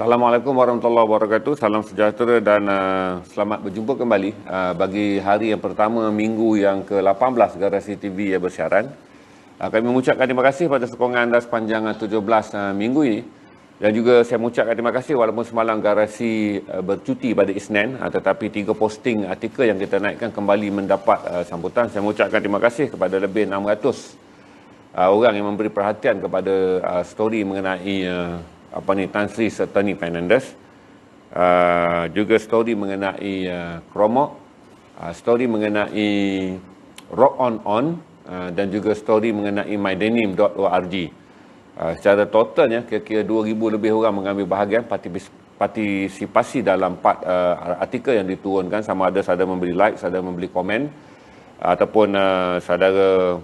Assalamualaikum warahmatullahi wabarakatuh. Salam sejahtera dan selamat berjumpa kembali bagi hari yang pertama minggu yang ke-18 Garasi TV yang bersiaran. Kami mengucapkan terima kasih pada sokongan anda sepanjang 17 minggu ini. Dan juga saya mengucapkan terima kasih walaupun semalam Garasi bercuti pada Isnin, tetapi 3 posting artikel yang kita naikkan kembali mendapat sambutan. Saya mengucapkan terima kasih kepada lebih 600 orang yang memberi perhatian kepada story mengenai Tan Sri Sertani Fernandes, juga story mengenai Kromok, story mengenai Rock On, dan juga story mengenai mydenim.org. Secara totalnya kira-kira 2,000 lebih orang mengambil bahagian partisipasi dalam 4 artikel yang diturunkan, sama ada saudara memberi like, saudara memberi komen, ataupun saudara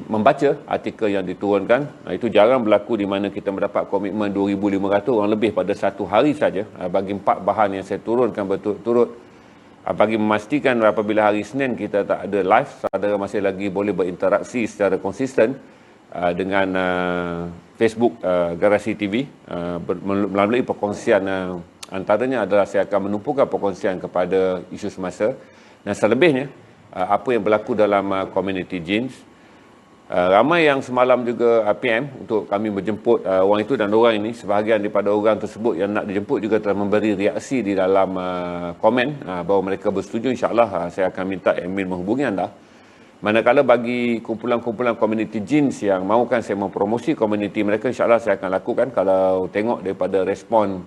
membaca artikel yang diturunkan. Itu jarang berlaku di mana kita mendapat komitmen 2,500 orang lebih pada satu hari saja bagi 4 bahan yang saya turunkan berturut-turut, bagi memastikan apabila hari Isnin kita tak ada live, saudara masih lagi boleh berinteraksi secara konsisten dengan Facebook Garasi TV melalui perkongsian. Antaranya adalah saya akan menumpukan perkongsian kepada isu semasa, dan selebihnya apa yang berlaku dalam community jeans. Ramai yang semalam juga PM untuk kami menjemput orang itu, dan orang ini, sebahagian daripada orang tersebut yang nak dijemput juga telah memberi reaksi di dalam komen bahawa mereka bersetuju. InsyaAllah saya akan minta admin menghubungi anda. Manakala bagi kumpulan-kumpulan community jeans yang mahukan saya mempromosi community mereka, insyaAllah saya akan lakukan. Kalau tengok daripada respon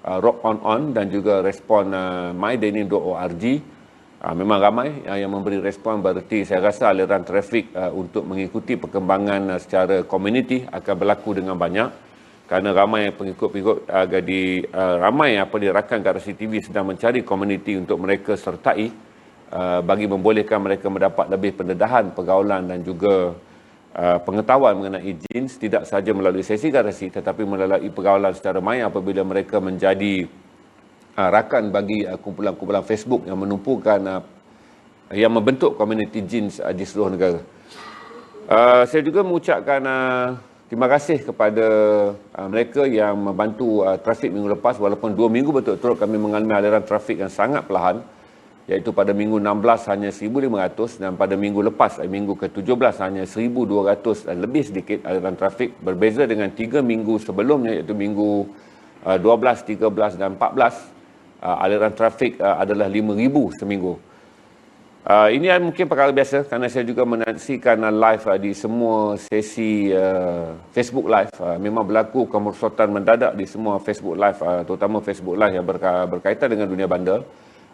Rock On dan juga respon mydenim.org, memang ramai yang memberi respon. Berarti saya rasa aliran trafik untuk mengikuti perkembangan secara komuniti akan berlaku dengan banyak, kerana ramai pengikut-pengikut ramai rakan Garasi TV sedang mencari komuniti untuk mereka sertai, bagi membolehkan mereka mendapat lebih pendedahan, pergaulan dan juga pengetahuan mengenai jeans, tidak sahaja melalui sesi Garasi tetapi melalui pergaulan secara maya apabila mereka menjadi rakan bagi kumpulan-kumpulan Facebook yang menumpukan yang membentuk komuniti jeans di seluruh negara. Saya juga mengucapkan terima kasih kepada mereka yang membantu trafik minggu lepas. Walaupun 2 minggu betul-betul kami mengalami aliran trafik yang sangat perlahan, iaitu pada minggu 16 hanya 1,500 dan pada minggu lepas, minggu ke-17 hanya 1,200 dan lebih sedikit aliran trafik, berbeza dengan 3 minggu sebelumnya, iaitu minggu 12, 13 dan 14. Aliran trafik adalah 5,000 seminggu. Ini mungkin perkara biasa kerana saya juga menyaksikan live di semua sesi Facebook Live. Memang berlaku kemerosotan mendadak di semua Facebook Live, terutama Facebook Live yang berkaitan dengan dunia bandar.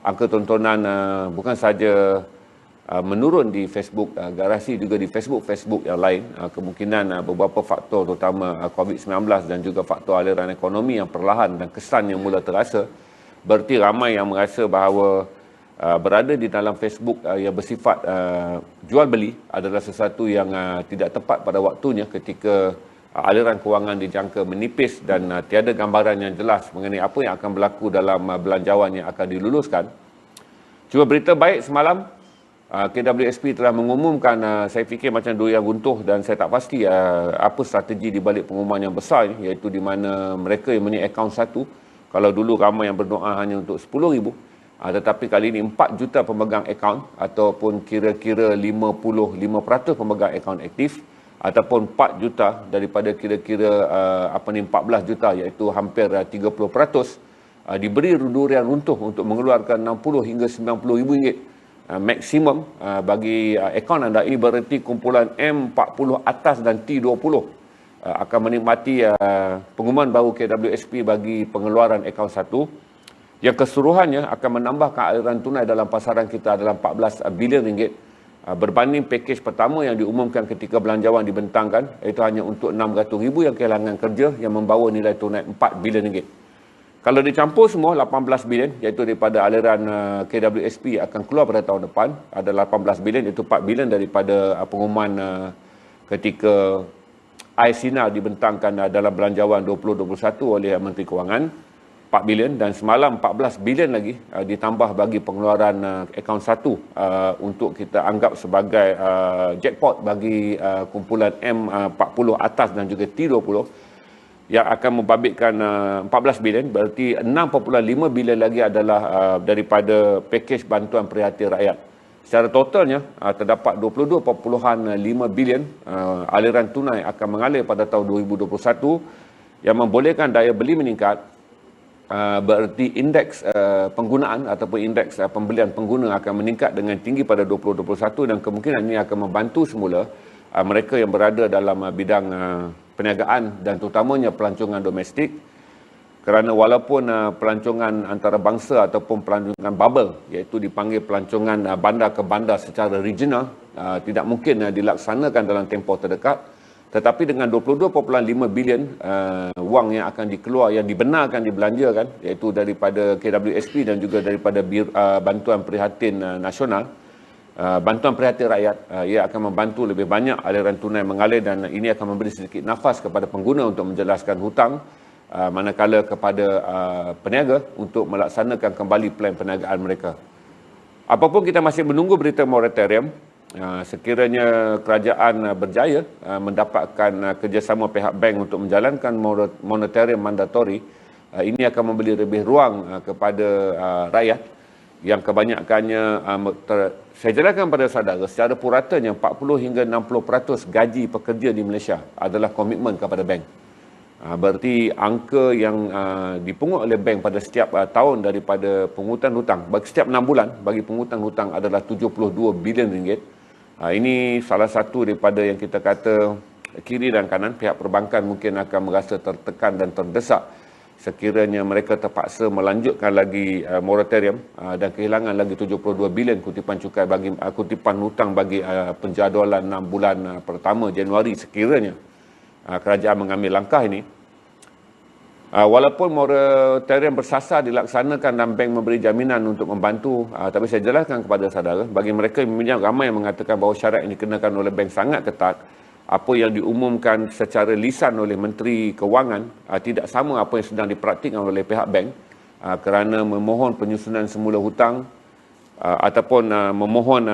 Angka tontonan bukan saja menurun di Facebook Garasi, juga di Facebook yang lain. Kemungkinan beberapa faktor, terutama COVID-19 dan juga faktor aliran ekonomi yang perlahan dan kesan yang mula terasa. Berarti ramai yang merasa bahawa berada di dalam Facebook yang bersifat jual beli adalah sesuatu yang tidak tepat pada waktunya, ketika aliran kewangan dijangka menipis dan tiada gambaran yang jelas mengenai apa yang akan berlaku dalam belanjawan yang akan diluluskan. Cuma berita baik semalam, KWSP telah mengumumkan, saya fikir macam durian runtuh, dan saya tak pasti apa strategi di balik pengumuman yang besar ini, iaitu di mana mereka yang mempunyai akaun satu. Kalau dulu ramai yang berdoa hanya untuk 10,000, tetapi kali ini 4 juta pemegang akaun, ataupun kira-kira 55% pemegang akaun aktif, ataupun 4 juta daripada kira-kira 14 juta, iaitu hampir 30%, diberi durian runtuh untuk mengeluarkan 60 hingga 90 ribu ringgit maksimum bagi akaun anda. Ini bererti kumpulan M40 atas dan T20 akan menikmati pengumuman baru KWSP bagi pengeluaran akaun satu, yang keseluruhannya akan menambahkan aliran tunai dalam pasaran kita dalam 14 bilion ringgit, berbanding pakej pertama yang diumumkan ketika belanjawan dibentangkan, iaitu hanya untuk 600,000 yang kehilangan kerja, yang membawa nilai tunai 4 bilion ringgit. Kalau dicampur semua 18 bilion, iaitu daripada aliran KWSP akan keluar pada tahun depan, ada 18 bilion, iaitu 4 bilion daripada pengumuman ketika Sinar dibentangkan dalam belanjawan 2021 oleh Menteri Kewangan, 4 bilion, dan semalam 14 bilion lagi ditambah bagi pengeluaran akaun satu untuk kita anggap sebagai jackpot bagi kumpulan M40 atas dan juga T20. yang akan membabitkan 14 bilion, berarti 6.5 bilion lagi adalah daripada pakej bantuan prihatin rakyat. Secara totalnya terdapat 22.5 bilion aliran tunai akan mengalir pada tahun 2021 yang membolehkan daya beli meningkat. Berarti indeks penggunaan ataupun indeks pembelian pengguna akan meningkat dengan tinggi pada 2021 dan kemungkinan ini akan membantu semula mereka yang berada dalam bidang perniagaan dan terutamanya pelancongan domestik, kerana walaupun pelancongan antarabangsa ataupun pelancongan bubble, iaitu dipanggil pelancongan bandar ke bandar secara regional, tidak mungkin dilaksanakan dalam tempoh terdekat, tetapi dengan 22.5 bilion wang yang akan dikeluar, yang dibenarkan dibelanjakan, iaitu daripada KWSP dan juga daripada bantuan prihatin nasional, bantuan prihatin rakyat, ia akan membantu lebih banyak aliran tunai mengalir dan ini akan memberi sedikit nafas kepada pengguna untuk menjelaskan hutang, manakala kepada peniaga untuk melaksanakan kembali plan perniagaan mereka. Apapun kita masih menunggu berita moratorium. Sekiranya kerajaan berjaya mendapatkan kerjasama pihak bank untuk menjalankan moratorium mandatori, ini akan memberi lebih ruang kepada rakyat yang kebanyakannya saya jelaskan pada saudara, secara puratanya 40 hingga 60% gaji pekerja di Malaysia adalah komitmen kepada bank. Berarti angka yang dipungut oleh bank pada setiap tahun daripada pungutan hutang, bagi setiap 6 bulan bagi pungutan hutang adalah 72 bilion ringgit. Ini salah satu daripada yang kita kata kiri dan kanan pihak perbankan mungkin akan merasa tertekan dan terdesak sekiranya mereka terpaksa melanjutkan lagi moratorium dan kehilangan lagi 72 bilion kutipan cukai bagi kutipan hutang bagi penjadualan 6 bulan pertama Januari sekiranya kerajaan mengambil langkah ini. Walaupun moratorium bersasar dilaksanakan dan bank memberi jaminan untuk membantu, tapi saya jelaskan kepada saudara, bagi mereka ramai yang mengatakan bahawa syarat yang dikenakan oleh bank sangat ketat, apa yang diumumkan secara lisan oleh Menteri Kewangan tidak sama apa yang sedang dipraktikkan oleh pihak bank kerana memohon penyusunan semula hutang ataupun memohon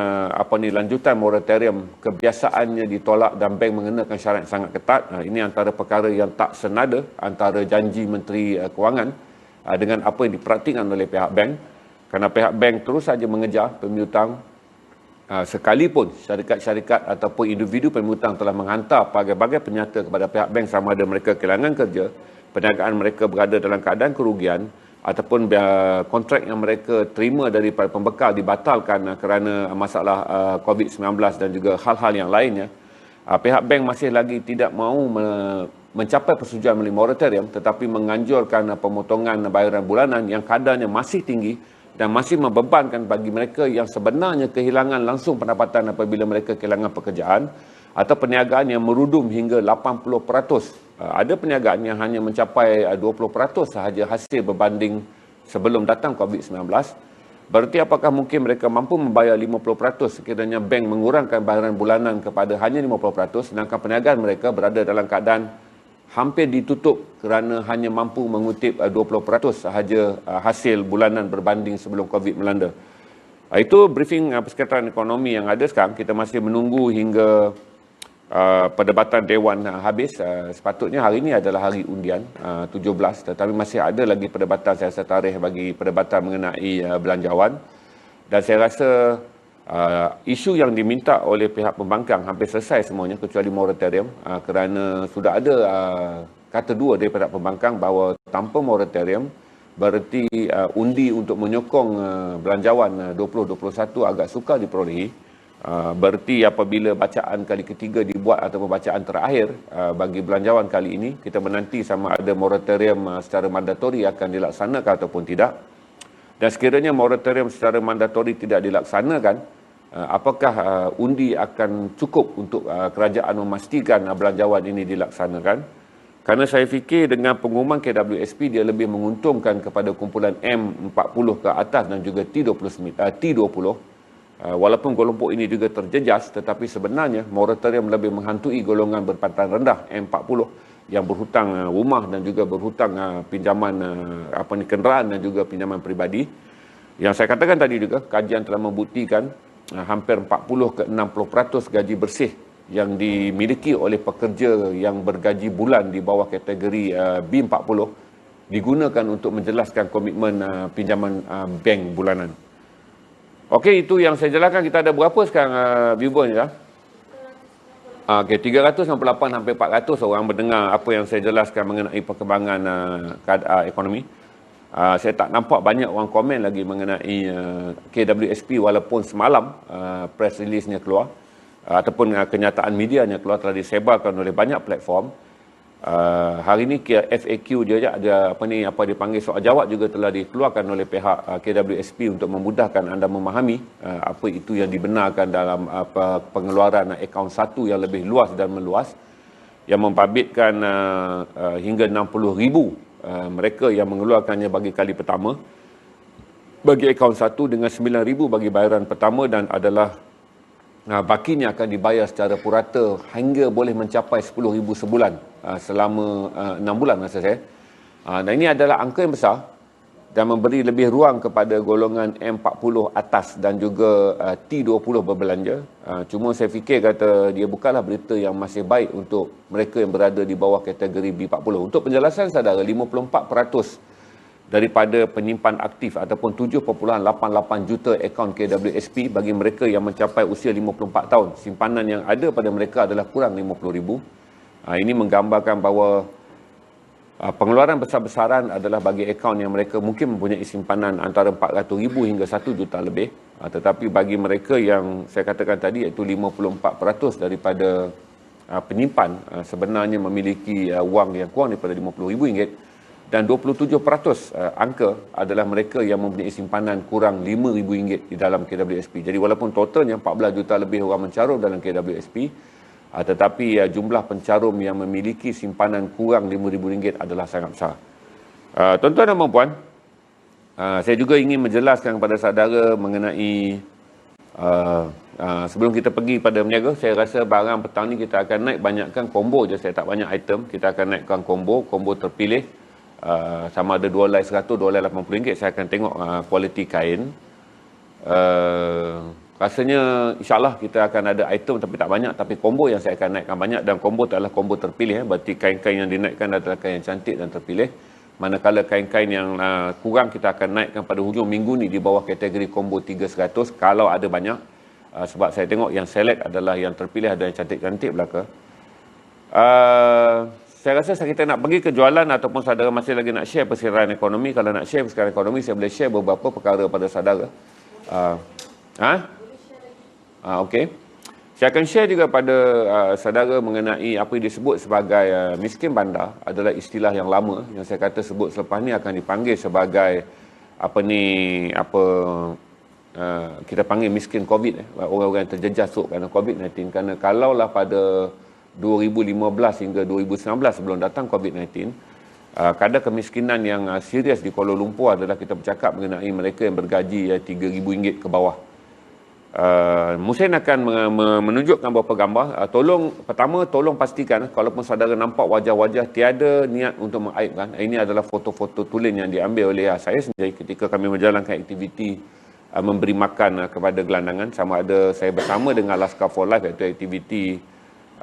lanjutan moratorium kebiasaannya ditolak dan bank mengenakan syarat sangat ketat. Ini antara perkara yang tak senada antara janji Menteri Kewangan dengan apa yang dipraktikkan oleh pihak bank, kerana pihak bank terus saja mengejar pemiutang sekalipun syarikat-syarikat ataupun individu pemiutang telah menghantar pelbagai penyata kepada pihak bank sama ada mereka kehilangan kerja, perniagaan mereka berada dalam keadaan kerugian ataupun kontrak yang mereka terima daripada pembekal dibatalkan kerana masalah COVID-19 dan juga hal-hal yang lainnya. Pihak bank masih lagi tidak mahu mencapai persetujuan melalui moratorium tetapi menganjurkan pemotongan bayaran bulanan yang kadarnya masih tinggi dan masih membebankan bagi mereka yang sebenarnya kehilangan langsung pendapatan apabila mereka kehilangan pekerjaan atau perniagaan yang merudum hingga 80%. Ada perniagaan yang hanya mencapai 20% sahaja hasil berbanding sebelum datang COVID-19. Berarti apakah mungkin mereka mampu membayar 50% sekiranya bank mengurangkan bayaran bulanan kepada hanya 50%, sedangkan perniagaan mereka berada dalam keadaan hampir ditutup kerana hanya mampu mengutip 20% sahaja hasil bulanan berbanding sebelum COVID melanda. Itu briefing Persekitaran Ekonomi yang ada sekarang. Kita masih menunggu hingga perdebatan Dewan habis. Sepatutnya hari ini adalah hari undian 17, tetapi masih ada lagi perdebatan, saya rasa tarikh bagi perdebatan mengenai belanjawan. Dan saya rasa isu yang diminta oleh pihak pembangkang hampir selesai semuanya kecuali moratorium, kerana sudah ada kata dua daripada pembangkang bahawa tanpa moratorium berarti undi untuk menyokong belanjawan 2021 agak sukar diperolehi. Berarti apabila bacaan kali ketiga dibuat ataupun bacaan terakhir bagi belanjawan kali ini, kita menanti sama ada moratorium secara mandatori akan dilaksanakan ataupun tidak. Dan sekiranya moratorium secara mandatori tidak dilaksanakan, apakah undi akan cukup untuk kerajaan memastikan belanjawan ini dilaksanakan? Kerana saya fikir dengan pengumuman KWSP dia lebih menguntungkan kepada kumpulan M40 ke atas dan juga T20. Walaupun kelompok ini juga terjejas, tetapi sebenarnya moratorium lebih menghantui golongan berpandang rendah M40 yang berhutang rumah dan juga berhutang pinjaman kenderaan dan juga pinjaman peribadi. Yang saya katakan tadi juga, kajian telah membuktikan hampir 40 ke 60% gaji bersih yang dimiliki oleh pekerja yang bergaji bulan di bawah kategori B40 digunakan untuk menjelaskan komitmen pinjaman bank bulanan. Okey, itu yang saya jelaskan. Kita ada berapa sekarang viewer ni dah? Okey, 368 sampai 400 orang mendengar apa yang saya jelaskan mengenai perkembangan ekonomi. Saya tak nampak banyak orang komen lagi mengenai KWSP walaupun semalam press release-nya keluar ataupun kenyataan medianya keluar, telah disebarkan oleh banyak platform. Hari ini FAQ dia ada apa dipanggil soal jawab juga telah dikeluarkan oleh pihak KWSP untuk memudahkan anda memahami apa itu yang dibenarkan dalam pengeluaran akaun satu yang lebih luas dan meluas, yang membabitkan hingga 60,000 mereka yang mengeluarkannya bagi kali pertama bagi akaun satu, dengan 9,000 bagi bayaran pertama, dan adalah bakinya akan dibayar secara purata hingga boleh mencapai 10,000 sebulan selama 6 bulan rasa saya. Dan ini adalah angka yang besar dan memberi lebih ruang kepada golongan M40 atas dan juga T20 berbelanja. Cuma saya fikir kata dia bukanlah berita yang masih baik untuk mereka yang berada di bawah kategori B40. Untuk penjelasan saudara, 54% daripada penyimpan aktif ataupun 7.88 juta akaun KWSP bagi mereka yang mencapai usia 54 tahun. Simpanan yang ada pada mereka adalah kurang 50,000. Ini menggambarkan bahawa pengeluaran besar-besaran adalah bagi akaun yang mereka mungkin mempunyai simpanan antara 400,000 hingga 1 juta lebih. Tetapi bagi mereka yang saya katakan tadi, iaitu 54% daripada penyimpan sebenarnya memiliki wang yang kurang daripada RM50,000, dan 27% angka adalah mereka yang mempunyai simpanan kurang RM5,000 di dalam KWSP. Jadi walaupun totalnya 14 juta lebih orang mencarum dalam KWSP, tetapi jumlah pencarum yang memiliki simpanan kurang RM5,000 adalah sangat besar. Tuan-tuan dan puan-puan, saya juga ingin menjelaskan kepada saudara mengenai sebelum kita pergi pada berniaga, saya rasa barang petang ni kita akan naik banyakkan combo je. Saya tak banyak item, kita akan naikkan combo terpilih. Sama ada $100, $80. Saya akan tengok kualiti kain. Rasanya insyaAllah kita akan ada item tapi tak banyak, tapi combo yang saya akan naikkan banyak, dan combo adalah combo terpilih. Berarti kain-kain yang dinaikkan adalah kain yang cantik dan terpilih. Manakala kain-kain yang kurang kita akan naikkan pada hujung minggu ni di bawah kategori combo 300 kalau ada banyak. Sebab saya tengok yang select adalah yang terpilih, ada yang cantik-cantik belaka. Saya rasa kita nak pergi ke jualan ataupun saudara masih lagi nak share persekitaran ekonomi. Kalau nak share persekitaran ekonomi, saya boleh share beberapa perkara pada saudara. Okey. Saya akan share juga pada saudara mengenai apa yang disebut sebagai miskin bandar. Adalah istilah yang lama yang saya kata sebut selepas ni akan dipanggil sebagai kita panggil miskin COVID. Orang-orang yang terjejas kerana COVID-19. Kerana kalaulah pada 2015 hingga 2019 sebelum datang COVID-19, kadar kemiskinan yang serius di Kuala Lumpur adalah kita bercakap mengenai mereka yang bergaji RM3,000 ke bawah. Musin akan menunjukkan beberapa gambar. Tolong pastikan, kalaupun saudara nampak wajah-wajah tiada niat untuk mengaibkan, ini adalah foto-foto tulen yang diambil oleh saya sendiri ketika kami menjalankan aktiviti memberi makan kepada gelandangan. Sama ada saya bersama dengan Laskar for Life, iaitu aktiviti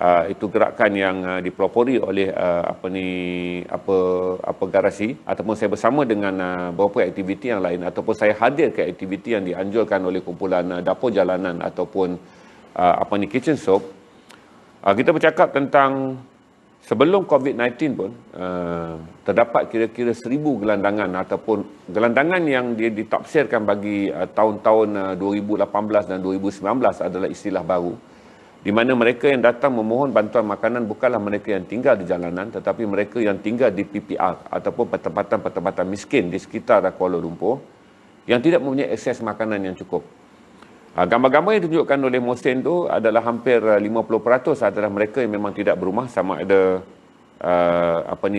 itu gerakan yang dipelopori oleh garasi, ataupun saya bersama dengan beberapa aktiviti yang lain, ataupun saya hadir ke aktiviti yang dianjurkan oleh kumpulan dapur jalanan ataupun kitchen soap. Kita bercakap tentang sebelum COVID-19 pun terdapat kira-kira 1,000 gelandangan ataupun gelandangan yang ditafsirkan bagi tahun-tahun 2018 dan 2019 adalah istilah baru, di mana mereka yang datang memohon bantuan makanan bukanlah mereka yang tinggal di jalanan, tetapi mereka yang tinggal di PPR ataupun pertempatan-pertempatan miskin di sekitar Kuala Lumpur yang tidak mempunyai akses makanan yang cukup. Gambar-gambar yang ditunjukkan oleh Mohsin itu adalah hampir 50% adalah mereka yang memang tidak berumah, sama ada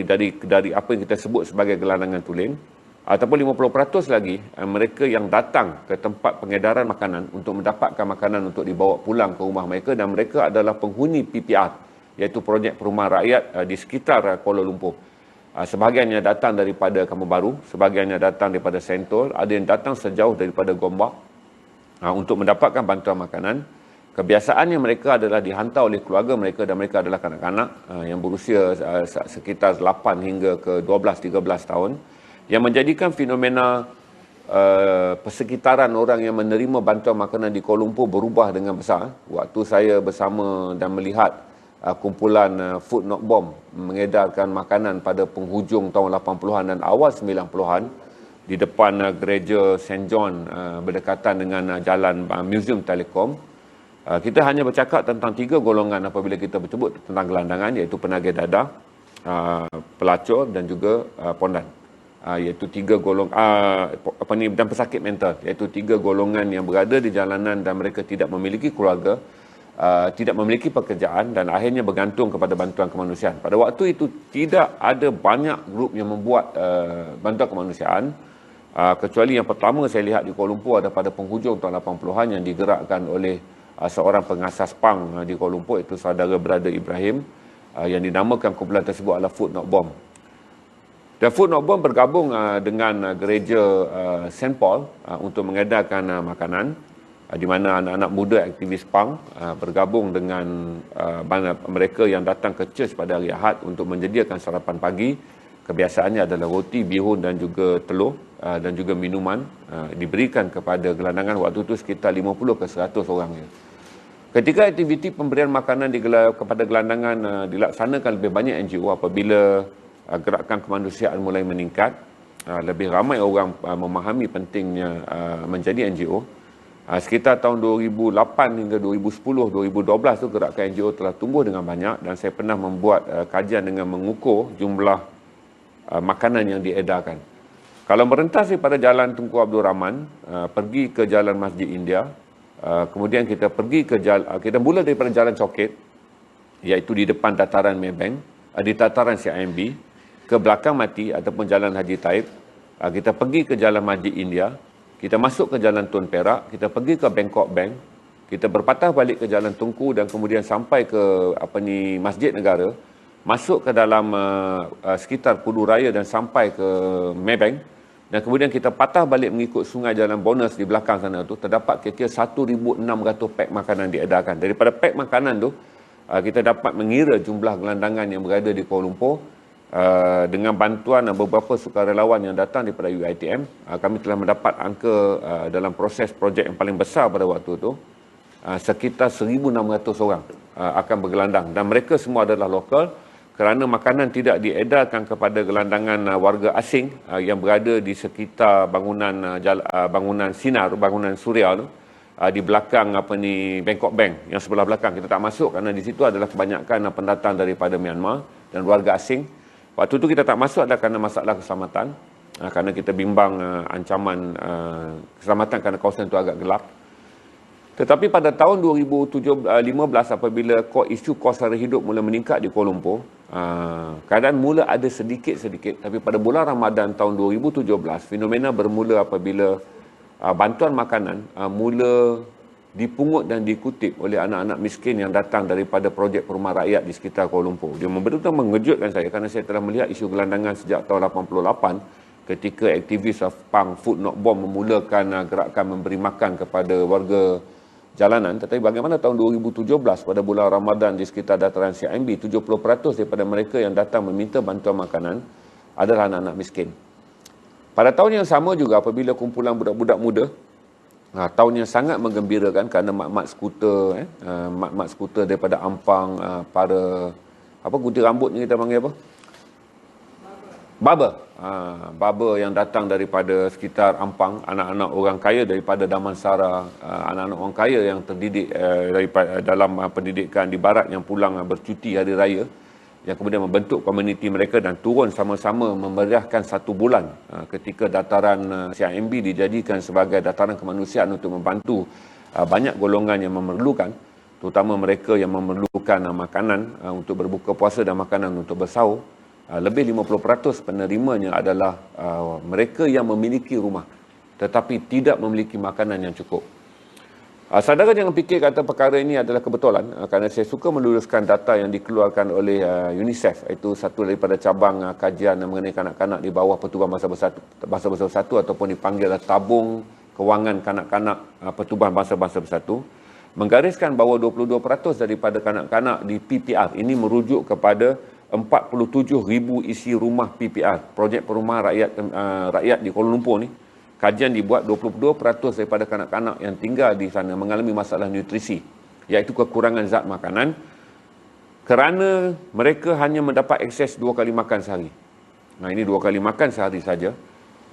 dari apa yang kita sebut sebagai gelandangan tulen, ataupun 50% lagi mereka yang datang ke tempat pengedaran makanan untuk mendapatkan makanan untuk dibawa pulang ke rumah mereka, dan mereka adalah penghuni PPR, iaitu projek perumahan rakyat di sekitar Kuala Lumpur. Sebahagiannya datang daripada Kampung Baru, sebahagiannya datang daripada Sentul, ada yang datang sejauh daripada Gombak untuk mendapatkan bantuan makanan. Kebiasaannya mereka adalah dihantar oleh keluarga mereka dan mereka adalah kanak-kanak yang berusia sekitar 8 hingga ke 12-13 tahun, yang menjadikan fenomena persekitaran orang yang menerima bantuan makanan di Kuala Lumpur berubah dengan besar. Waktu saya bersama dan melihat kumpulan Food Not Bomb mengedarkan makanan pada penghujung tahun 80-an dan awal 90-an di depan gereja St. John berdekatan dengan jalan Museum Telekom, kita hanya bercakap tentang 3 golongan apabila kita bersebut tentang gelandangan, iaitu penagih dadah, pelacur dan juga pondan. Iaitu 3 golongan dan pesakit mental, iaitu 3 golongan yang berada di jalanan dan mereka tidak memiliki keluarga, tidak memiliki pekerjaan dan akhirnya bergantung kepada bantuan kemanusiaan. Pada waktu itu tidak ada banyak grup yang membuat bantuan kemanusiaan, kecuali yang pertama saya lihat di Kuala Lumpur ada pada penghujung tahun 80-an yang digerakkan oleh seorang pengasas PANG di Kuala Lumpur, itu saudara Brother Ibrahim, yang dinamakan kumpulan tersebut adalah Food Not Bomb. Dan Food Not Bomb bergabung dengan gereja St. Paul untuk mengedarkan makanan, di mana anak-anak muda aktivis PANG bergabung dengan mereka yang datang ke church pada hari Ahad untuk menyediakan sarapan pagi. Kebiasaannya adalah roti, bihun dan juga telur dan juga minuman diberikan kepada gelandangan. Waktu itu sekitar 50 ke 100 orang. Ketika aktiviti pemberian makanan kepada gelandangan dilaksanakan lebih banyak NGO apabila gerakan kemanusiaan mulai meningkat, lebih ramai orang memahami pentingnya menjadi NGO. Sekitar tahun 2008 hingga 2010, 2012 tu gerakan NGO telah tumbuh dengan banyak dan saya pernah membuat kajian dengan mengukur jumlah makanan yang diedarkan. Kalau merentas daripada Jalan Tunku Abdul Rahman, pergi ke Jalan Masjid India, kemudian kita pergi ke kita mula daripada Jalan Coket, iaitu di depan dataran Maybank, di dataran CIMB, ke belakang Mati ataupun Jalan Haji Taib, kita pergi ke Jalan Masjid India, kita masuk ke Jalan Tun Perak, kita pergi ke Bangkok Bank, kita berpatah balik ke Jalan Tunku dan kemudian sampai ke Masjid Negara, masuk ke dalam sekitar Pudu Raya dan sampai ke Maybank. Dan kemudian kita patah balik mengikut sungai Jalan Bonus di belakang sana tu, terdapat kira-kira 1,600 pack makanan diedarkan. Daripada pack makanan tu, kita dapat mengira jumlah gelandangan yang berada di Kuala Lumpur. Dengan bantuan beberapa sukarelawan yang datang daripada UiTM, kami telah mendapat angka dalam proses projek yang paling besar pada waktu itu, sekitar 1,600 orang akan bergelandang. Dan mereka semua adalah lokal, kerana makanan tidak diedarkan kepada gelandangan warga asing yang berada di sekitar bangunan Sinar, bangunan Suria tu, di belakang Bangkok Bank yang sebelah belakang. Kita tak masuk kerana di situ adalah kebanyakan pendatang daripada Myanmar dan warga asing. Waktu itu kita tak masuk adalah kerana masalah keselamatan, kerana kita bimbang ancaman keselamatan kerana kawasan itu agak gelap. Tetapi pada tahun 2015 apabila isu kos sara hidup mula meningkat di Kuala Lumpur, keadaan mula ada sedikit-sedikit, tapi pada bulan Ramadan tahun 2017 fenomena bermula apabila bantuan makanan mula dipungut dan dikutip oleh anak-anak miskin yang datang daripada projek perumahan rakyat di sekitar Kuala Lumpur. Dia betul-betul mengejutkan saya kerana saya telah melihat isu gelandangan sejak tahun 88 ketika aktivis PANG Food Not Bomb memulakan gerakan memberi makan kepada warga jalanan. Tetapi bagaimana tahun 2017 pada bulan Ramadan di sekitar dataran CIMB, 70% daripada mereka yang datang meminta bantuan makanan adalah anak-anak miskin. Pada tahun yang sama juga apabila kumpulan budak-budak muda, tahun yang sangat menggembirakan kerana mak-mak skuter, mak-mak skuter daripada Ampang, para gunting rambut ni kita panggil apa? Barber yang datang daripada sekitar Ampang, anak-anak orang kaya daripada Damansara, anak-anak orang kaya yang terdidik daripada dalam pendidikan di barat yang pulang bercuti hari raya, yang kemudian membentuk komuniti mereka dan turun sama-sama memeriahkan 1 bulan ketika dataran CIMB dijadikan sebagai dataran kemanusiaan untuk membantu banyak golongan yang memerlukan, terutama mereka yang memerlukan makanan untuk berbuka puasa dan makanan untuk bersahur. Lebih 50% penerimanya adalah mereka yang memiliki rumah tetapi tidak memiliki makanan yang cukup. Saudara jangan fikir kata perkara ini adalah kebetulan, kerana saya suka meluluskan data yang dikeluarkan oleh UNICEF, itu satu daripada cabang kajian mengenai kanak-kanak di bawah Pertubuhan Bangsa Bersatu ataupun dipanggil tabung kewangan kanak-kanak Pertubuhan Bangsa Bersatu. menggariskan bahawa 22% daripada kanak-kanak di PPR ini merujuk kepada 47,000 isi rumah PPR, projek perumahan rakyat di Kuala Lumpur ni. Kajian dibuat 22% daripada kanak-kanak yang tinggal di sana mengalami masalah nutrisi, iaitu kekurangan zat makanan kerana mereka hanya mendapat akses 2 kali makan sehari. Nah, ini 2 kali makan sehari saja.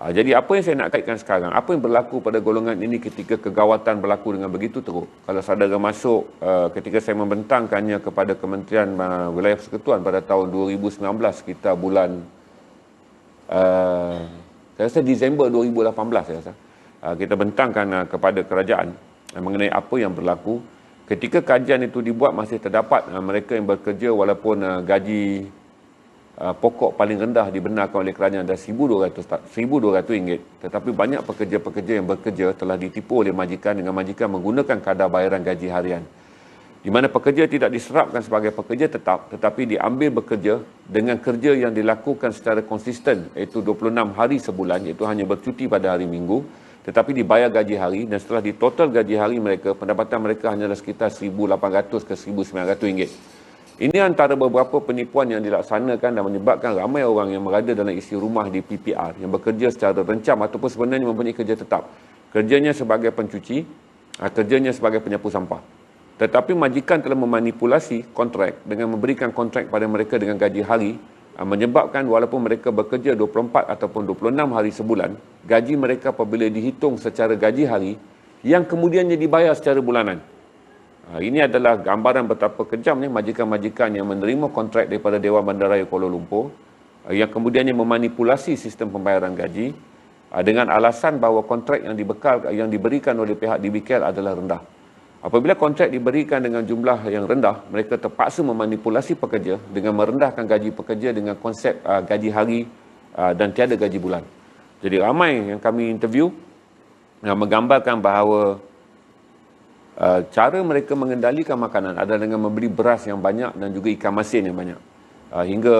Jadi apa yang saya nak kaitkan sekarang, apa yang berlaku pada golongan ini ketika kegawatan berlaku dengan begitu teruk. Kalau saudara masuk ketika saya membentangkannya kepada Kementerian Wilayah Persekutuan pada tahun 2019, kita bulan saya rasa Disember 2018 saya rasa, kita bentangkan kepada kerajaan mengenai apa yang berlaku. Ketika kajian itu dibuat, masih terdapat mereka yang bekerja walaupun gaji pokok paling rendah dibenarkan oleh kerajaan adalah RM1,200, tetapi banyak pekerja-pekerja yang bekerja telah ditipu oleh majikan dengan majikan menggunakan kadar bayaran gaji harian, di mana pekerja tidak diserapkan sebagai pekerja tetap, tetapi diambil bekerja dengan kerja yang dilakukan secara konsisten, iaitu 26 hari sebulan, iaitu hanya bercuti pada hari Minggu, tetapi dibayar gaji hari, dan setelah ditotal gaji hari mereka, pendapatan mereka hanyalah sekitar RM1,800 ke RM1,900. Ini antara beberapa penipuan yang dilaksanakan dan menyebabkan ramai orang yang berada dalam isi rumah di PPR yang bekerja secara rencam ataupun sebenarnya mempunyai kerja tetap. Kerjanya sebagai pencuci, kerjanya sebagai penyapu sampah. Tetapi majikan telah memanipulasi kontrak dengan memberikan kontrak pada mereka dengan gaji hari, menyebabkan walaupun mereka bekerja 24 ataupun 26 hari sebulan, gaji mereka apabila dihitung secara gaji hari yang kemudiannya dibayar secara bulanan. Ini adalah gambaran betapa kejamnya majikan-majikan yang menerima kontrak daripada Dewan Bandaraya Kuala Lumpur yang kemudiannya memanipulasi sistem pembayaran gaji dengan alasan bahawa kontrak yang diberikan oleh pihak DBKL adalah rendah. Apabila kontrak diberikan dengan jumlah yang rendah, mereka terpaksa memanipulasi pekerja dengan merendahkan gaji pekerja dengan konsep gaji hari dan tiada gaji bulan. Jadi ramai yang kami interview menggambarkan bahawa cara mereka mengendalikan makanan adalah dengan membeli beras yang banyak dan juga ikan masin yang banyak. Hingga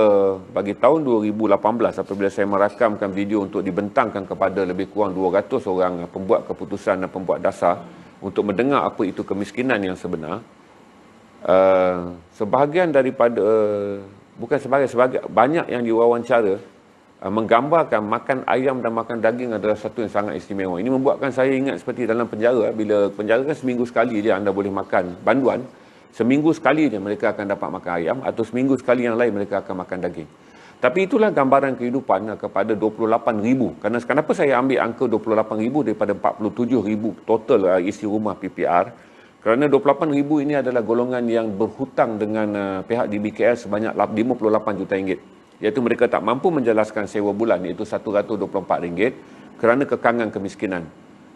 bagi tahun 2018, apabila saya merakamkan video untuk dibentangkan kepada lebih kurang 200 orang pembuat keputusan dan pembuat dasar untuk mendengar apa itu kemiskinan yang sebenar, sebahagian daripada, banyak yang diwawancara menggambarkan makan ayam dan makan daging adalah satu yang sangat istimewa. Ini membuatkan saya ingat seperti dalam penjara. Bila penjara kan seminggu sekali je anda boleh makan banduan, seminggu sekali je mereka akan dapat makan ayam, atau seminggu sekali yang lain mereka akan makan daging. Tapi itulah gambaran kehidupan kepada 28,000. Kenapa saya ambil angka 28,000 daripada 47,000 total isi rumah PPR? Kerana 28,000 ini adalah golongan yang berhutang dengan pihak DBKL sebanyak RM58 juta, iaitu mereka tak mampu menjelaskan sewa bulan, iaitu RM124 kerana kekangan kemiskinan.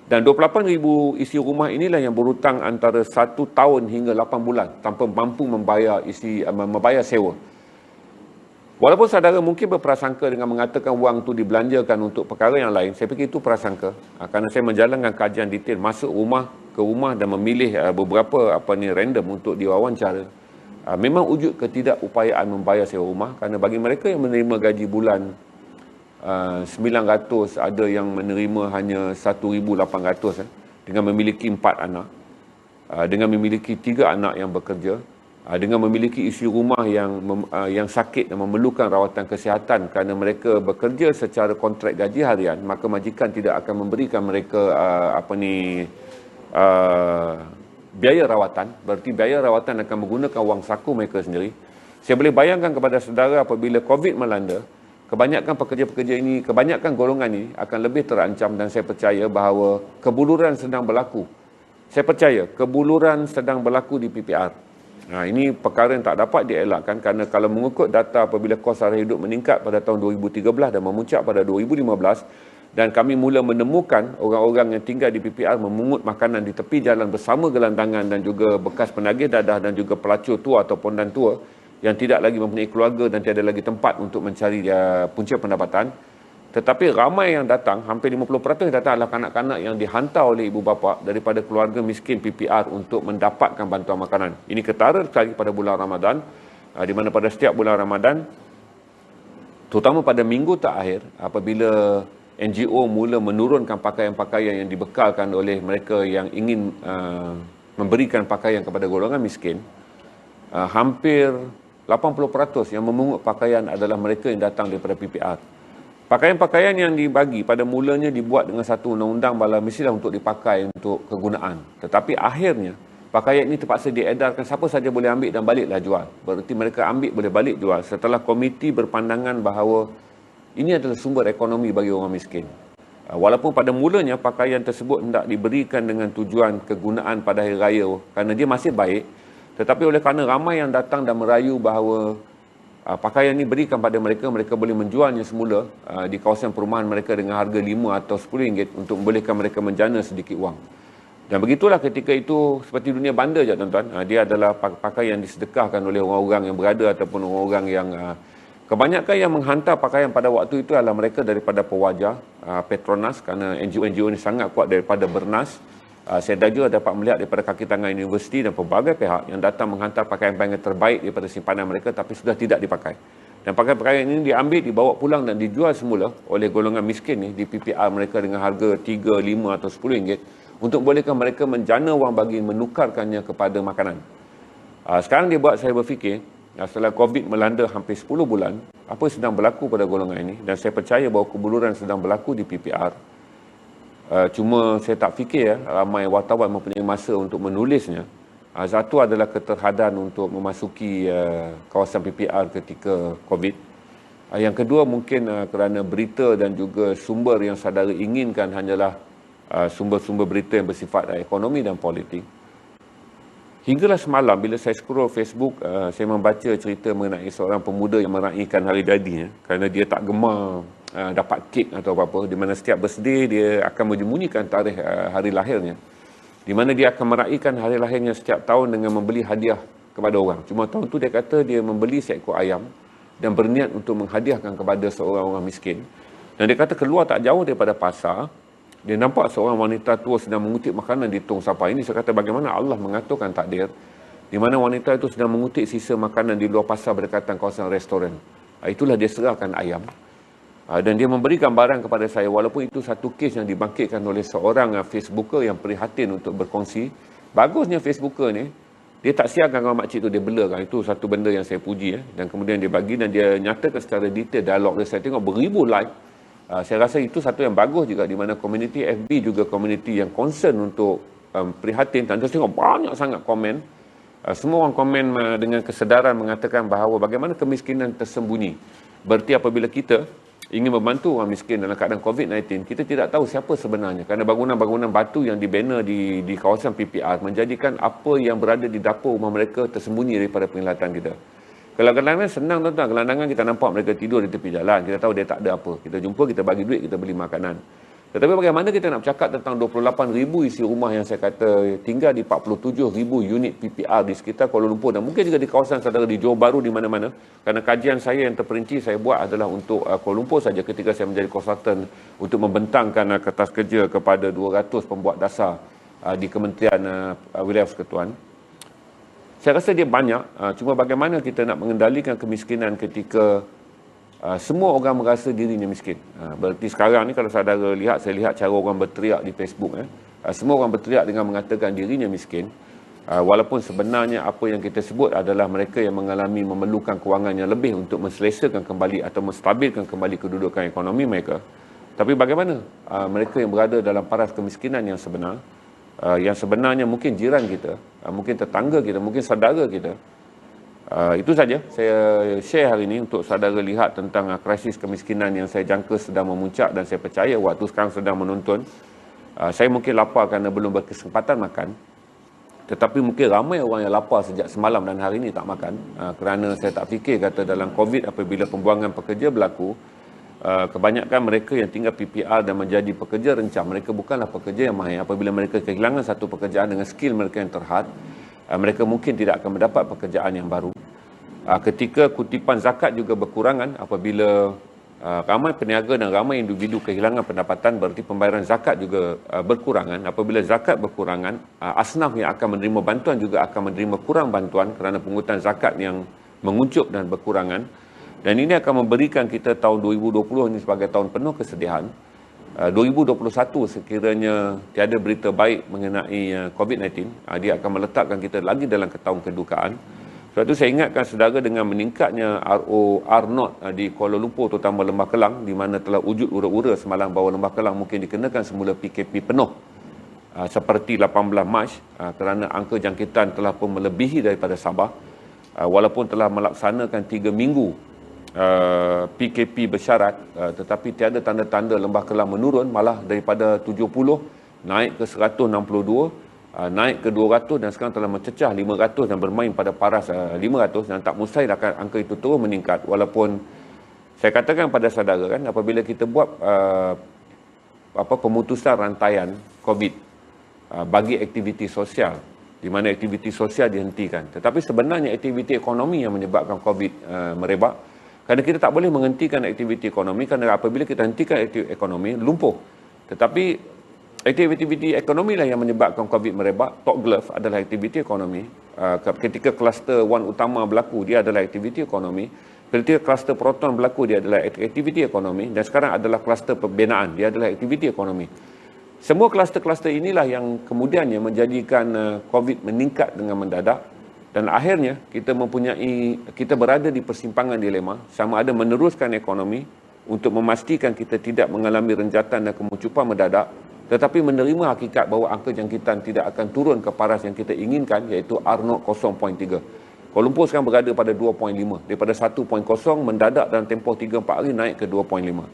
Dan 28,000 isi rumah inilah yang berhutang antara 1 tahun hingga 8 bulan tanpa mampu membayar sewa. Walaupun saudara mungkin berprasangka dengan mengatakan wang itu dibelanjakan untuk perkara yang lain, saya fikir itu prasangka. Kerana saya menjalankan kajian detail, masuk ke rumah dan memilih beberapa random untuk diwawancara. Memang wujud ketidakupayaan membayar sewa rumah, kerana bagi mereka yang menerima gaji bulan 900, ada yang menerima hanya 1,800 dengan memiliki 4 anak, dengan memiliki 3 anak yang bekerja, dengan memiliki isi rumah yang sakit dan memerlukan rawatan kesihatan kerana mereka bekerja secara kontrak gaji harian, maka majikan tidak akan memberikan mereka biaya rawatan. Berarti biaya rawatan akan menggunakan wang saku mereka sendiri. Saya boleh bayangkan kepada saudara apabila COVID melanda, kebanyakan golongan ini akan lebih terancam, dan saya percaya bahawa kebuluran sedang berlaku. Saya percaya kebuluran sedang berlaku di PPR. Ini perkara yang tak dapat dielakkan, kerana kalau mengikut data apabila kos sara hidup meningkat pada tahun 2013 dan memuncak pada 2015, dan kami mula menemukan orang-orang yang tinggal di PPR memungut makanan di tepi jalan bersama gelandangan dan juga bekas penagih dadah dan juga pelacur tua atau pondan tua yang tidak lagi mempunyai keluarga dan tiada lagi tempat untuk mencari punca pendapatan. Tetapi ramai yang datang, hampir 50% yang datang adalah kanak-kanak yang dihantar oleh ibu bapa daripada keluarga miskin PPR untuk mendapatkan bantuan makanan. Ini ketara sekali pada bulan Ramadan, di mana pada setiap bulan Ramadan, terutama pada minggu terakhir, apabila NGO mula menurunkan pakaian-pakaian yang dibekalkan oleh mereka yang ingin memberikan pakaian kepada golongan miskin, hampir 80% yang memungut pakaian adalah mereka yang datang daripada PPR. Pakaian-pakaian yang dibagi pada mulanya dibuat dengan satu undang-undang bala mestilah untuk dipakai untuk kegunaan. Tetapi akhirnya pakaian ini terpaksa diedarkan, siapa saja boleh ambil dan baliklah jual. Berarti mereka ambil boleh balik jual setelah komiti berpandangan bahawa ini adalah sumber ekonomi bagi orang miskin. Walaupun pada mulanya pakaian tersebut hendak diberikan dengan tujuan kegunaan pada hari raya kerana dia masih baik, tetapi oleh kerana ramai yang datang dan merayu bahawa pakaian ini berikan pada mereka, mereka boleh menjualnya semula di kawasan perumahan mereka dengan harga 5 atau RM10 untuk membolehkan mereka menjana sedikit wang. Dan begitulah ketika itu seperti dunia bandar je tuan-tuan. Dia adalah pakaian yang disedekahkan oleh orang-orang yang berada ataupun orang-orang yang kebanyakan yang menghantar pakaian pada waktu itu adalah mereka daripada Pewajar, Petronas, kerana NGO-NGO ini sangat kuat, daripada Bernas. Saya juga dapat melihat daripada kaki tangan universiti dan pelbagai pihak yang datang menghantar pakaian-pakaian terbaik daripada simpanan mereka tapi sudah tidak dipakai. Dan pakaian-pakaian ini diambil, dibawa pulang dan dijual semula oleh golongan miskin ni di PPR mereka dengan harga 3, 5 atau RM10 untuk bolehkan mereka menjana wang bagi menukarkannya kepada makanan. Sekarang dia buat saya berfikir, setelah COVID melanda hampir 10 bulan, apa yang sedang berlaku pada golongan ini, dan saya percaya bahawa kebuluran sedang berlaku di PPR. Cuma saya tak fikir ramai wartawan mempunyai masa untuk menulisnya. Satu adalah keterhadan untuk memasuki kawasan PPR ketika COVID. Yang kedua mungkin kerana berita dan juga sumber yang saudara inginkan hanyalah sumber-sumber berita yang bersifat ekonomi dan politik. Hinggalah semalam bila saya scroll Facebook, saya membaca cerita mengenai seorang pemuda yang meraihkan hari jadinya kerana dia tak gemar dapat kek atau apa-apa, di mana setiap birthday dia akan menyembunyikan tarikh hari lahirnya, di mana dia akan meraihkan hari lahirnya setiap tahun dengan membeli hadiah kepada orang. Cuma tahun tu dia kata dia membeli seekor ayam dan berniat untuk menghadiahkan kepada seorang orang miskin. Dan dia kata keluar tak jauh daripada pasar, dia nampak seorang wanita tua sedang mengutip makanan di tong sampah. Ini saya kata bagaimana Allah mengaturkan takdir, di mana wanita itu sedang mengutip sisa makanan di luar pasar berdekatan kawasan restoran. Itulah dia serahkan ayam. Dan dia memberikan barang kepada saya, walaupun itu satu kes yang dibangkitkan oleh seorang Facebooker yang prihatin untuk berkongsi. Bagusnya Facebooker ni, dia tak siarkan kalau makcik tu dia blurkan. Itu satu benda yang saya puji. Dan kemudian dia bagi dan dia nyatakan secara detail dialog dia. Saya tengok beribu like. Saya rasa itu satu yang bagus juga, di mana komuniti FB juga komuniti yang concern untuk prihatin. Dan saya tengok banyak sangat komen. Semua orang komen dengan kesedaran mengatakan bahawa bagaimana kemiskinan tersembunyi. Berarti apabila kita ingin membantu orang miskin dalam keadaan COVID-19, kita tidak tahu siapa sebenarnya. Kerana bangunan-bangunan batu yang dibina di kawasan PPR menjadikan apa yang berada di dapur rumah mereka tersembunyi daripada penglihatan kita. Kalau gelandangan senang tuan-tuan, gelandangan kita nampak mereka tidur di tepi jalan, kita tahu dia tak ada apa. Kita jumpa, kita bagi duit, kita beli makanan. Tetapi bagaimana kita nak bercakap tentang 28,000 isi rumah yang saya kata tinggal di 47,000 unit PPR di sekitar Kuala Lumpur dan mungkin juga di kawasan saudara di Johor Bahru di mana-mana. Kerana kajian saya yang terperinci saya buat adalah untuk Kuala Lumpur saja ketika saya menjadi konsultan untuk membentangkan kertas kerja kepada 200 pembuat dasar di Kementerian Wilayah Persekutuan. Saya rasa dia banyak, cuma bagaimana kita nak mengendalikan kemiskinan ketika semua orang merasa dirinya miskin. Berarti sekarang ni kalau saudara lihat, saya lihat cara orang berteriak di Facebook. Semua orang berteriak dengan mengatakan dirinya miskin. Walaupun sebenarnya apa yang kita sebut adalah mereka yang mengalami memerlukan kewangan yang lebih untuk menselesakan kembali atau menstabilkan kembali kedudukan ekonomi mereka. Tapi bagaimana mereka yang berada dalam paras kemiskinan yang sebenar, yang sebenarnya mungkin jiran kita, mungkin tetangga kita, mungkin saudara kita. Itu saja saya share hari ini untuk saudara lihat tentang krisis kemiskinan yang saya jangka sedang memuncak dan saya percaya waktu sekarang sedang menonton. Saya mungkin lapar kerana belum berkesempatan makan, tetapi mungkin ramai orang yang lapar sejak semalam dan hari ini tak makan, kerana saya tak fikir kata dalam COVID apabila pembuangan pekerja berlaku, kebanyakan mereka yang tinggal PPR dan menjadi pekerja rencam, mereka bukanlah pekerja yang mahir. Apabila mereka kehilangan satu pekerjaan dengan skill mereka yang terhad, mereka mungkin tidak akan mendapat pekerjaan yang baru. Ketika kutipan zakat juga berkurangan, apabila ramai peniaga dan ramai individu kehilangan pendapatan, berarti pembayaran zakat juga berkurangan. Apabila zakat berkurangan, asnaf yang akan menerima bantuan juga akan menerima kurang bantuan kerana pungutan zakat yang menguncup dan berkurangan. Dan ini akan memberikan kita tahun 2020 ini sebagai tahun penuh kesedihan. 2021 sekiranya tiada berita baik mengenai COVID-19, dia akan meletakkan kita lagi dalam tahun kedukaan. Sebab itu saya ingatkan saudara, dengan meningkatnya R0 di Kuala Lumpur, terutama Lembah Kelang, di mana telah wujud ura-ura semalam bahawa Lembah Kelang mungkin dikenakan semula PKP penuh seperti 18 Mac, kerana angka jangkitan telah pun melebihi daripada Sabah. Walaupun telah melaksanakan 3 minggu PKP bersyarat, tetapi tiada tanda-tanda Lembah Kelang menurun, malah daripada 70 naik ke 162, naik ke 200 dan sekarang telah mencecah 500 dan bermain pada paras 500, dan tak mustahil akan angka itu terus meningkat. Walaupun saya katakan pada saudara kan, apabila kita buat pemutusan rantaian COVID bagi aktiviti sosial, di mana aktiviti sosial dihentikan, tetapi sebenarnya aktiviti ekonomi yang menyebabkan COVID merebak. Kerana kita tak boleh menghentikan aktiviti ekonomi, kerana apabila kita hentikan aktiviti ekonomi, lumpuh. Tetapi aktiviti ekonomi lah yang menyebabkan COVID merebak. Top glove adalah aktiviti ekonomi. Ketika kluster 1 utama berlaku, dia adalah aktiviti ekonomi. Ketika kluster proton berlaku, dia adalah aktiviti ekonomi. Dan sekarang adalah kluster pembinaan, dia adalah aktiviti ekonomi. Semua kluster-kluster inilah yang kemudiannya menjadikan COVID meningkat dengan mendadak. Dan akhirnya kita berada di persimpangan dilema, sama ada meneruskan ekonomi untuk memastikan kita tidak mengalami renjatan dan kemuncupan mendadak, tetapi menerima hakikat bahawa angka jangkitan tidak akan turun ke paras yang kita inginkan, iaitu R0 0.3. Kuala Lumpur sekarang berada pada 2.5. Daripada 1.0 mendadak dalam tempoh 3-4 hari naik ke 2.5.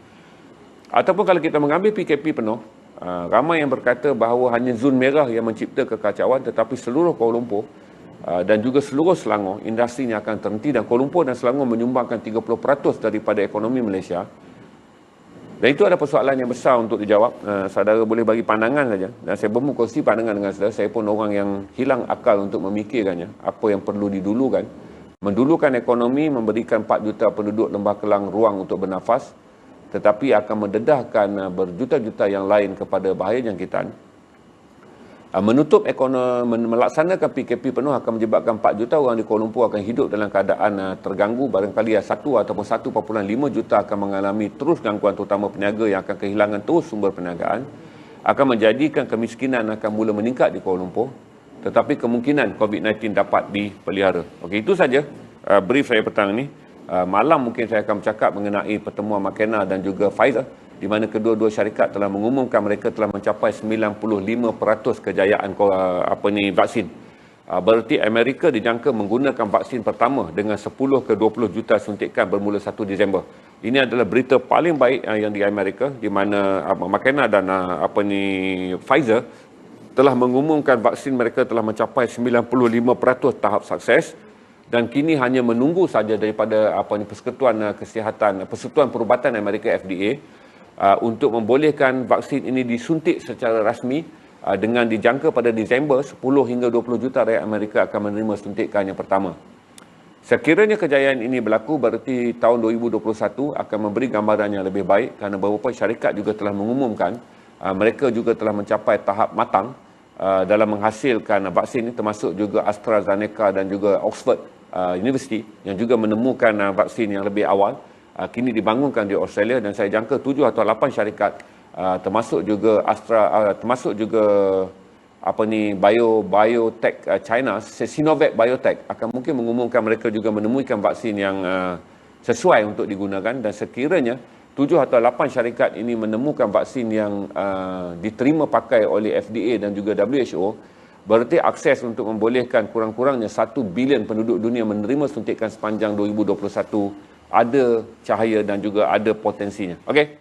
Ataupun kalau kita mengambil PKP penuh, ramai yang berkata bahawa hanya zon merah yang mencipta kekacauan, tetapi seluruh Kuala Lumpur dan juga seluruh Selangor, industrinya akan terhenti, dan Kuala Lumpur dan Selangor menyumbangkan 30% daripada ekonomi Malaysia. Dan itu ada persoalan yang besar untuk dijawab. Saudara boleh bagi pandangan saja, dan saya berkongsi pandangan dengan saudara. Saya pun orang yang hilang akal untuk memikirkannya, apa yang perlu didulukan. Mendulukan ekonomi, memberikan 4 juta penduduk Lembah Kelang ruang untuk bernafas, tetapi akan mendedahkan berjuta-juta yang lain kepada bahaya jangkitan. Menutup ekonomi, melaksanakan PKP penuh akan menyebabkan 4 juta orang di Kuala Lumpur akan hidup dalam keadaan terganggu. Barangkali 1 ataupun 1.5 juta akan mengalami terus gangguan, terutama peniaga yang akan kehilangan terus sumber perniagaan. Akan menjadikan kemiskinan akan mula meningkat di Kuala Lumpur. Tetapi kemungkinan COVID-19 dapat dipelihara. Okey, itu saja brief saya petang ini. Malam mungkin saya akan bercakap mengenai pertemuan Makena dan juga Pfizer, di mana kedua-dua syarikat telah mengumumkan mereka telah mencapai 95% kejayaan vaksin. Berarti Amerika dijangka menggunakan vaksin pertama dengan 10 ke 20 juta suntikan bermula 1 Disember. Ini adalah berita paling baik yang di Amerika, di mana Makena dan Pfizer telah mengumumkan vaksin mereka telah mencapai 95% tahap sukses, dan kini hanya menunggu saja daripada Persekutuan Kesihatan, Persekutuan Perubatan Amerika FDA untuk membolehkan vaksin ini disuntik secara rasmi, dengan dijangka pada Disember 10 hingga 20 juta rakyat Amerika akan menerima suntikan yang pertama. Sekiranya kejayaan ini berlaku, berarti tahun 2021 akan memberi gambaran yang lebih baik, kerana beberapa syarikat juga telah mengumumkan mereka juga telah mencapai tahap matang dalam menghasilkan vaksin ini, termasuk juga AstraZeneca dan juga Oxford University yang juga menemukan vaksin yang lebih awal. Kini dibangunkan di Australia, dan saya jangka 7 atau 8 syarikat termasuk juga biotech China, Sinovac Biotech akan mungkin mengumumkan mereka juga menemukan vaksin yang sesuai untuk digunakan. Dan sekiranya 7 atau 8 syarikat ini menemukan vaksin yang diterima pakai oleh FDA dan juga WHO, berarti akses untuk membolehkan kurang-kurangnya 1 bilion penduduk dunia menerima suntikan sepanjang 2021 ada cahaya dan juga ada potensinya. Okey.